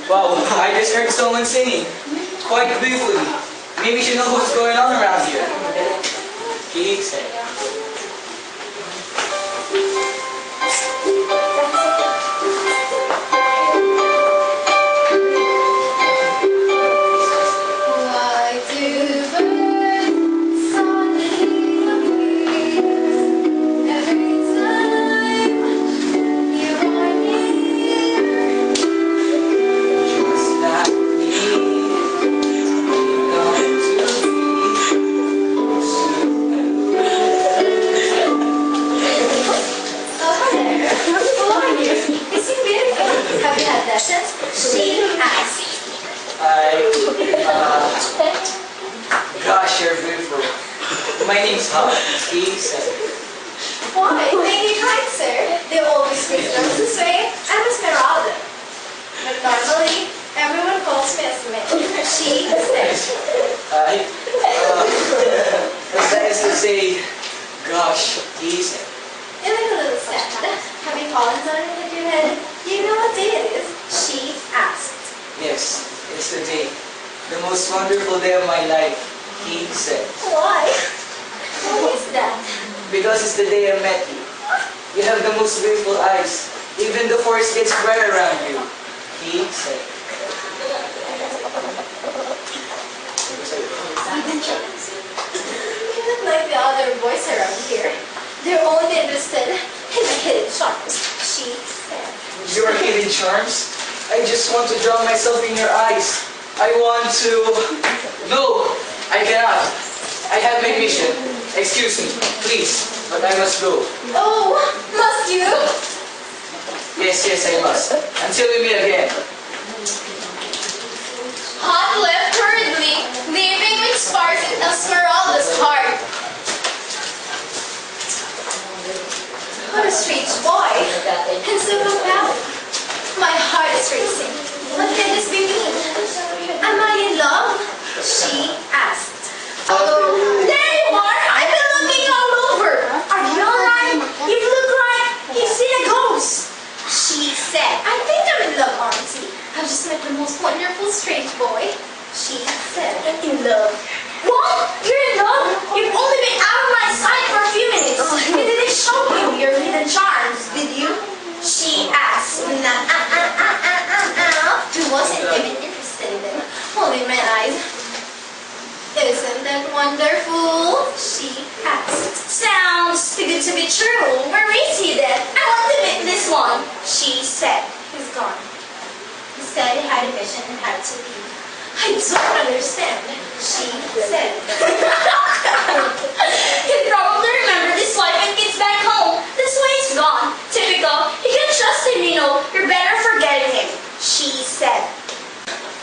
Wow, I just heard someone singing. Quite beautifully. Maybe you know what's going on around here. He said. Gosh, you're beautiful. My name's Hop. He said. Why? Thank you, kind sir. They always speak this way. I'm Esmeralda. But normally, everyone calls me Esme. She said. That is to say, gosh, he said. You look a little sad. Have you fallen on it with your head? Do you know what day it is? She asked. Yes, it's the day. The most wonderful day of my life, he said. Why? Why is that? Because it's the day I met you. You have the most beautiful eyes. Even the forest gets bright around you, he said. You look like the other boys around here. They're only interested in the hidden charms, she said. Your hidden charms? I just want to drown myself in your eyes. I want to... No, I cannot. I have my mission. Excuse me, please, but I must go. Oh, must you? Yes, I must. Until we meet again. Hop left hurriedly, leaving with sparks in Esmeralda's heart. What a strange boy, and so compelling. My heart is racing. What can this be mean? Am I in love? She asked. Oh, there you are! I've been looking all over. Are you alright? You look like you've seen a ghost. She said. I think I'm in love, auntie. I've just met the most wonderful strange boy. She said. In love. What? You're in love? You've only been out of my sight for a few minutes. You didn't show me your hidden charms, did you? She asked. Who wasn't even interested in them, only my eyes. Isn't that wonderful? She asked. Sounds too good to be true. Where is he then? I want to meet this one. She said. He's gone. He said he had a mission and had to leave. I don't understand. She said. He'll probably remember this life when he gets back home. That's why he's gone. Typical. You can trust him, you know. You're better forgetting him. She said.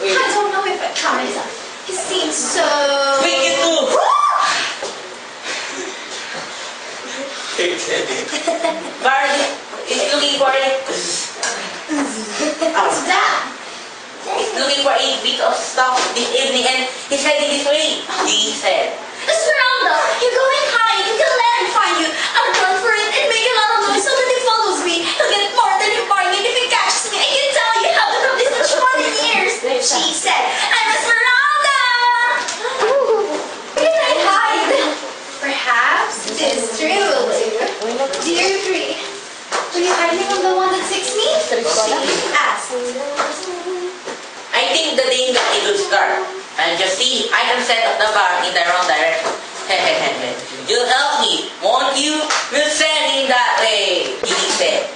Wait. I don't know if I can. He seems so... Wait, you too! Barney is looking for it. What's that? He's looking for a bit of stuff this evening and he's heading this way, he said. Esmeralda, you're going high. You can let him find you. I'll run for it and make a lot of noise so that he follows me. He'll get more than he bargained if he catches me. I can tell you haven't done this much more than years. She said, I'm Esmeralda. Can I hide? Perhaps this tree will do. Dear tree, are you hiding on the one that seeks me? She asked. I think the day that it will start. And just see, I can set up the bar in the wrong direction. You'll help me, won't you? We'll send in that way, he said.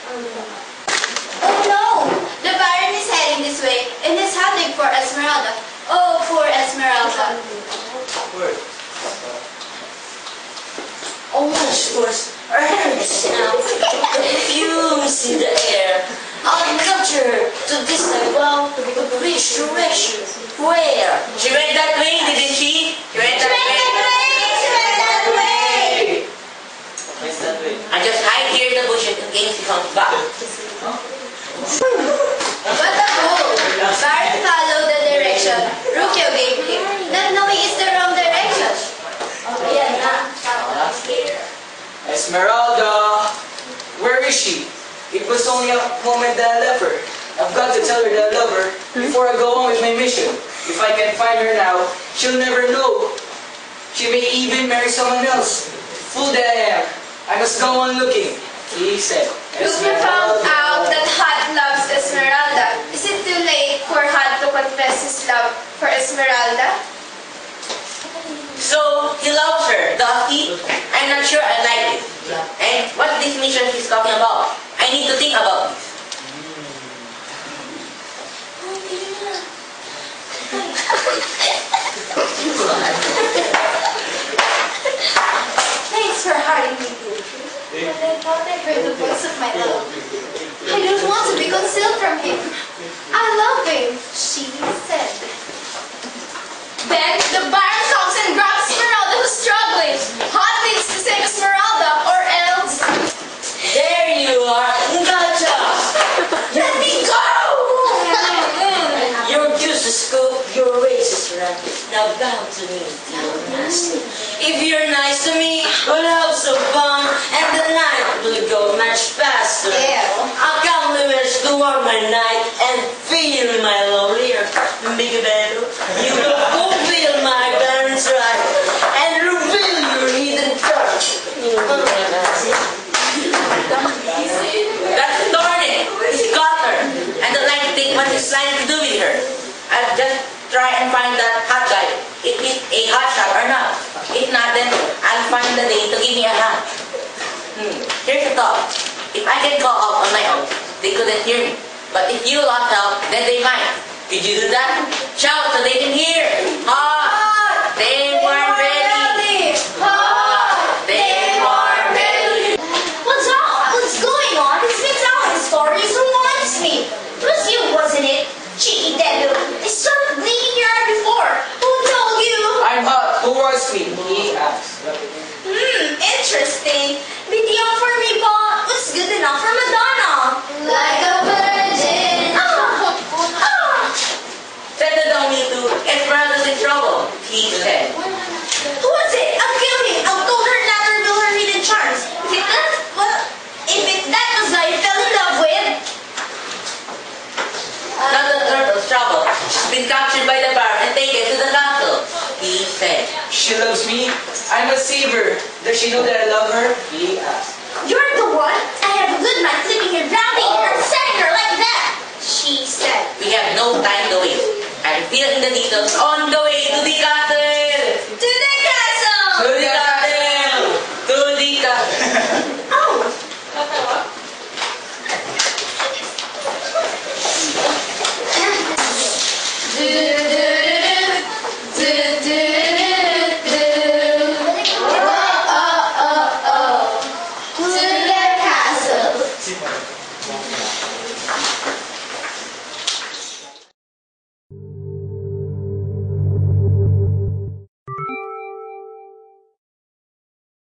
Oh no! The Baron is heading this way and is hunting for Esmeralda. Oh, poor Esmeralda. Oh my stores hurts now. Fumes in the air. I'll capture to this well, which direction? Where? She went that way, didn't she? She went that way. Where's that way? I just hide here in the bushes in case he comes back. What a fool! Baron followed the direction Rukyo gave him, not knowing it's the wrong direction. Ayan na. Esmeralda! Where is she? It was only a moment that I left her. I've got to tell her that I love her. her before I go on with my mission. If I can find her now, she'll never know. She may even marry someone else. Fool that I am. I must go on looking, he said. Luther found out that Hot loves Esmeralda. Is it too late for Hot to confess his love for Esmeralda? So, he loves her, does he? I'm not sure I like it. And what's this mission he's talking about? I need to think about this. Thanks for hiding me, Luther. But I thought I heard the voice of my love. I don't want to be concealed from him. I love him, she said. Then the Baron comes and grabs Esmeralda who's struggling. Hot needs to save Esmeralda or else... There you are! Gotcha! Let me go! Your juice is scoop, your race is run. Now bow to me, dear master. If you're nice to me, we'll have some fun, and the night will go much faster. Yeah. I'll come wish to warm my night and feel my lonely heart. Big Beto, you will fulfill my parents' right and reveal your hidden touch. That's Thorny. He's got her. I don't like to think what he's planning to do with her. I'll just try and find that hot guy. If he's a hot shot or not. If not, then I'll find the day to give me a hand. Here's a thought. If I can call up on my own, they couldn't hear me. But if you lock out, then they might. Could you do that? Shout so they can hear. Hot! They weren't ready. Hot! They weren't ready. What's up? What's going on? It's been telling stories reminds me. It was you, wasn't it? Cheeky devil. I started bleeding your eye before. Who told you? I'm Hot. Who was me? He asked. Interesting. Bit young for me, but what's good enough for Madonna? Like a virgin. Settle down, you two. Esmeralda's in trouble, he said. Who is it? I'll kill him. I'll told her not to reveal her hidden charms. If it's that was guy you fell in love with. Not the turtle's trouble. She's been captured by the bar and taken to the castle, he said. She loves me. I must save her. Does she know that I love her? He asked. You're the one. I have a good man sleeping here, rounding her, setting her like that. She said. We have no time to waste. I'm feeling the details on the way to the castle. To the castle. To the castle. To the castle. Oh. To the castle.